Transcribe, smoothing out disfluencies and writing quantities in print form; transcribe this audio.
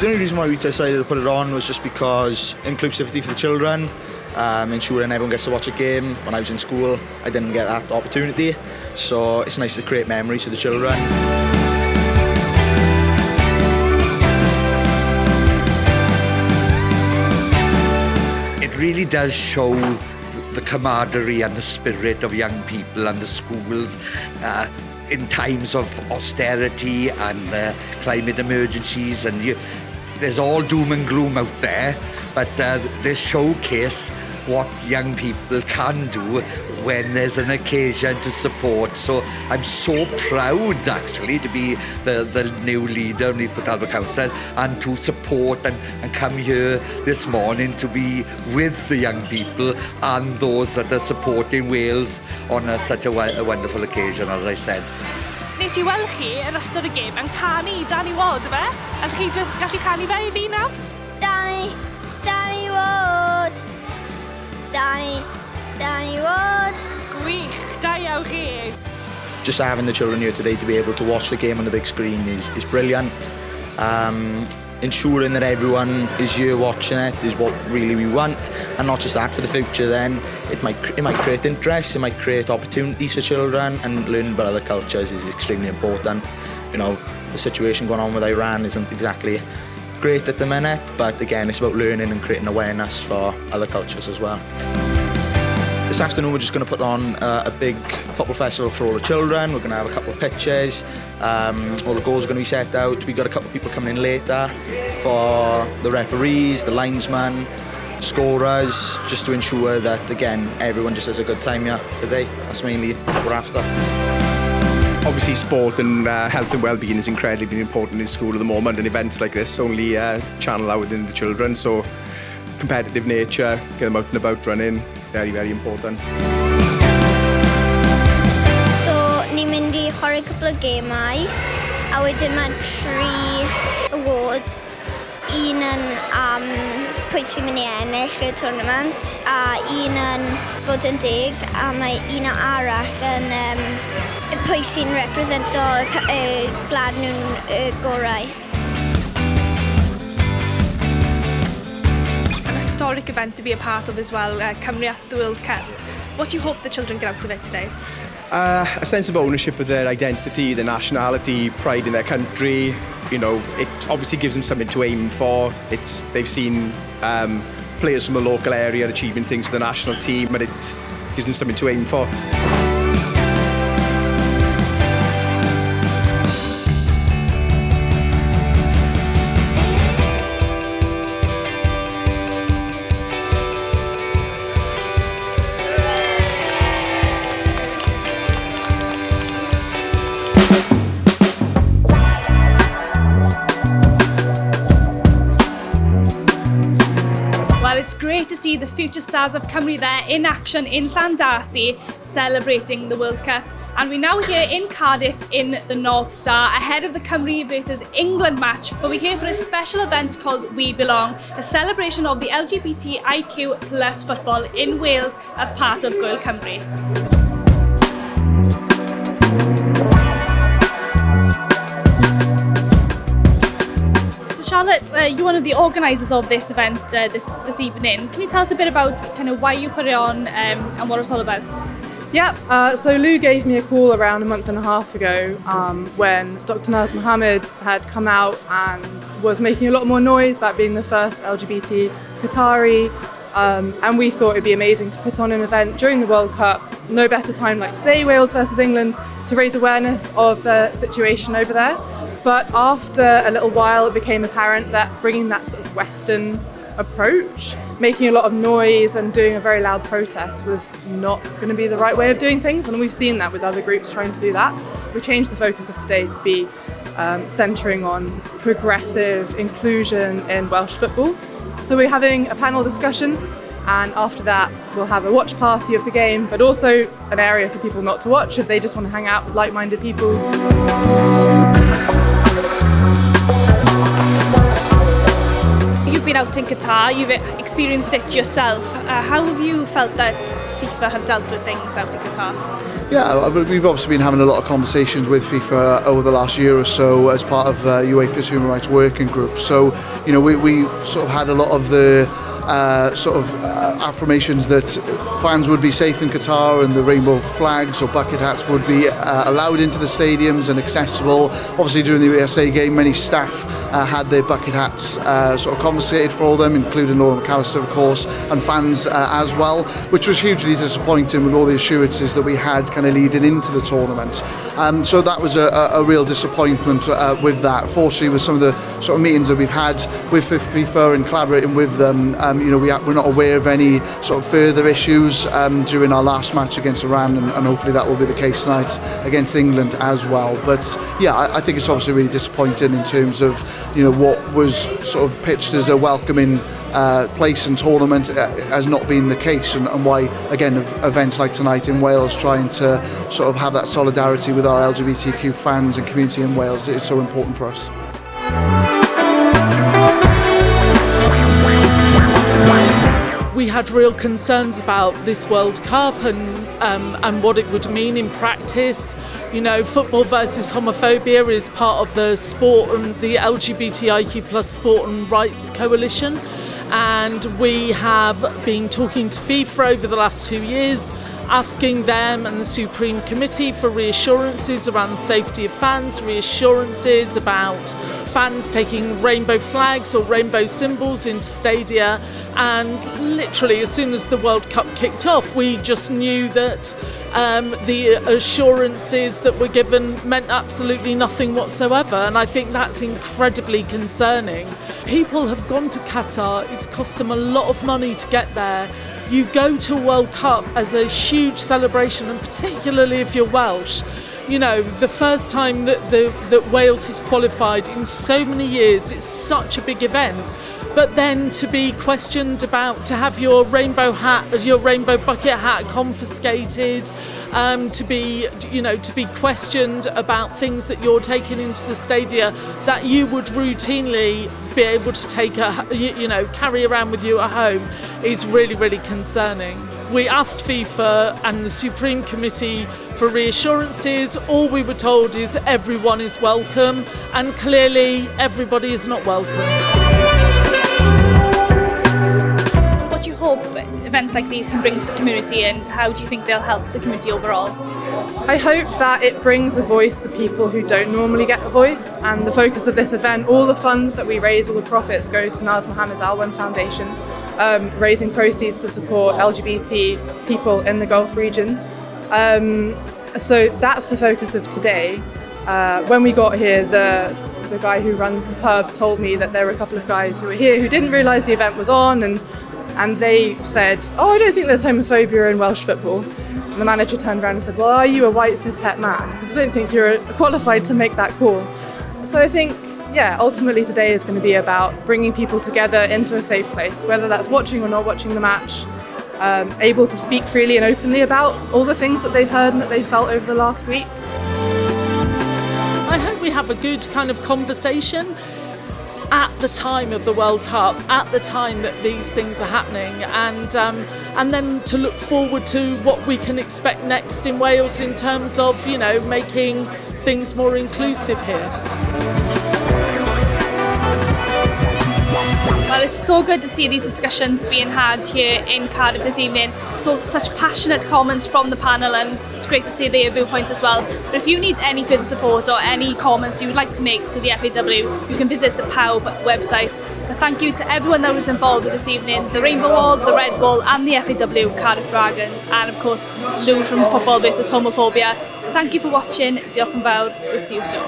The only reason why we decided to put it on was just because inclusivity for the children, ensuring everyone gets to watch a game. When I was in school, I didn't get that opportunity, so it's nice to create memories for the children. It really does show the camaraderie and the spirit of young people and the schools in times of austerity and climate emergencies, and there's all doom and gloom out there, but they showcase what young people can do when there's an occasion to support. So I'm so proud actually to be the new leader of Port Talbot Council and to support and come here this morning to be with the young people and those that are supporting Wales on such a wonderful occasion, as I said. Nes I weld chi yn ystod y gêm yn canu Danny Ward, efe? Ydych chi gallu canu fe I fi nawr? Danny Ward. Danny Ward. Gwych, da iawn chi. Just having the children here today to be able to watch the game on the big screen is brilliant. Ensuring that everyone is here watching it is what really we want, and not just that, for the future then it might create interest, it might create opportunities for children, and learning about other cultures is extremely important. You know, the situation going on with Iran isn't exactly great at the minute, but again it's about learning and creating awareness for other cultures as well. This afternoon we're just going to put on a big football festival for all the children. We're going to have a couple of pitches, all the goals are going to be set out. We've got a couple of people coming in later for the referees, the linesmen, scorers, just to ensure that, again, everyone just has a good time here today. That's mainly what we're after. Obviously sport and health and well-being is incredibly important in school at the moment, and events like this only channel out within the children, so competitive nature, get them out and about running, very, very important. So, ni'n mynd I chwarae cwpl o gemau, a wedyn mae 3 awards. Un yn pwy sy'n mynd I ennill y tournament, a un yn bod yn deg, a mae un arall yn pwy sy'n represento glad nhw'n gorau. Historic event to be a part of as well, Cymru at the World Cup. What do you hope the children get out of it today? A sense of ownership of their identity, their nationality, pride in their country. You know, it obviously gives them something to aim for. They've seen players from a local area achieving things for the national team, and it gives them something to aim for. It's great to see the future stars of Cymru there in action in Llandasi celebrating the World Cup. And we're now here in Cardiff in the North Star ahead of the Cymru versus England match. But we're here for a special event called We Belong, a celebration of the LGBTIQ plus football in Wales as part of Gwyl Cymru. Charlotte, you're one of the organisers of this event this evening. Can you tell us a bit about kind of why you put it on and what it's all about? Yeah, so Lou gave me a call around a month and a half ago when Dr. Naz Mohammed had come out and was making a lot more noise about being the first LGBT Qatari, and we thought it'd be amazing to put on an event during the World Cup, no better time like today, Wales versus England, to raise awareness of the situation over there. But after a little while, it became apparent that bringing that sort of Western approach, making a lot of noise and doing a very loud protest was not going to be the right way of doing things. And we've seen that with other groups trying to do that. We changed the focus of today to be centering on progressive inclusion in Welsh football. So we're having a panel discussion, and after that we'll have a watch party of the game, but also an area for people not to watch if they just want to hang out with like-minded people. You've been out in Qatar, you've experienced it yourself. How have you felt that FIFA have dealt with things out in Qatar? Yeah, we've obviously been having a lot of conversations with FIFA over the last year or so as part of UEFA's Human Rights Working Group. So, we sort of had a lot of the affirmations that fans would be safe in Qatar and the rainbow flags or bucket hats would be allowed into the stadiums and accessible. Obviously, during the USA game, many staff had their bucket hats sort of confiscated for them, including Laura McAllister, of course, and fans as well, which was hugely disappointing with all the assurances that we had kind of leading into the tournament. So that was a real disappointment with that. Fortunately, with some of the sort of meetings that we've had with FIFA and collaborating with them, we're not aware of any sort of further issues during our last match against Iran, and hopefully that will be the case tonight against England as well. But yeah, I think it's obviously really disappointing in terms of what was sort of pitched as a welcoming place and tournament has not been the case, and why again events like tonight in Wales, trying to sort of have that solidarity with our LGBTQ fans and community in Wales is so important for us. We had real concerns about this World Cup and what it would mean in practice. Football versus homophobia is part of the sport and the LGBTIQ+ sport and rights coalition. And we have been talking to FIFA over the last 2 years, asking them and the Supreme Committee for reassurances around the safety of fans, reassurances about fans taking rainbow flags or rainbow symbols into stadia. And literally, as soon as the World Cup kicked off, we just knew that the assurances that were given meant absolutely nothing whatsoever. And I think that's incredibly concerning. People have gone to Qatar, it's cost them a lot of money to get there. You go to a World Cup as a huge celebration, and particularly if you're Welsh. The first time that Wales has qualified in so many years, it's such a big event. But then to be questioned about, to have your rainbow bucket hat confiscated, to be questioned about things that you're taking into the stadia that you would routinely be able to take carry around with you at home is really, really concerning. We asked FIFA and the Supreme Committee for reassurances. All we were told is everyone is welcome, and clearly everybody is not welcome. What do you hope events like these can bring to the community, and how do you think they'll help the community overall? I hope that it brings a voice to people who don't normally get a voice, and the focus of this event, all the funds that we raise, all the profits go to Naz Mohammed's Alwan Foundation, raising proceeds to support LGBT people in the Gulf region. So that's the focus of today. When we got here, the guy who runs the pub told me that there were a couple of guys who were here who didn't realise the event was on, and they said, "Oh, I don't think there's homophobia in Welsh football." And the manager turned around and said, "Well, are you a white cis-het man? Because I don't think you're qualified to make that call." So I think, ultimately today is going to be about bringing people together into a safe place, whether that's watching or not watching the match, able to speak freely and openly about all the things that they've heard and that they've felt over the last week. I hope we have a good kind of conversation at the time of the World Cup, at the time that these things are happening, and then to look forward to what we can expect next in Wales in terms of, making things more inclusive here. Well, it's so good to see these discussions being had here in Cardiff this evening. So such passionate comments from the panel, and it's great to see their viewpoints as well. But if you need any further support or any comments you would like to make to the FAW, you can visit the PAW website. But thank you to everyone that was involved this evening, the Rainbow Wall, the Red Wall and the FAW Cardiff Dragons, and of course Lou from Football versus Homophobia. Thank you for watching. Diolch yn fawr. We'll see you soon.